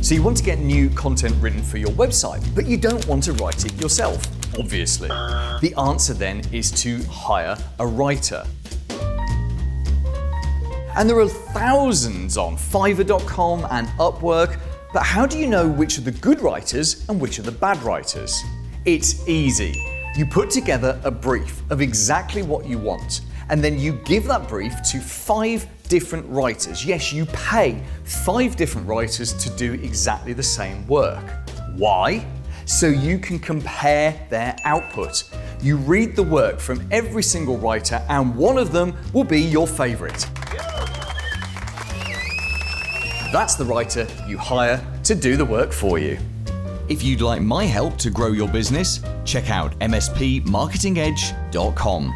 So you want to get new content written for your website, but you don't want to write it yourself, obviously. The answer then is to hire a writer. And there are thousands on Fiverr.com and Upwork, but how do you know which are the good writers and which are the bad writers? It's easy. You put together a brief of exactly what you want, and then you give that brief to 5 different writers. Yes, you pay 5 different writers to do exactly the same work. Why? So you can compare their output. You read the work from every single writer, and one of them will be your favorite. That's the writer you hire to do the work for you. If you'd like my help to grow your business, check out mspmarketingedge.com.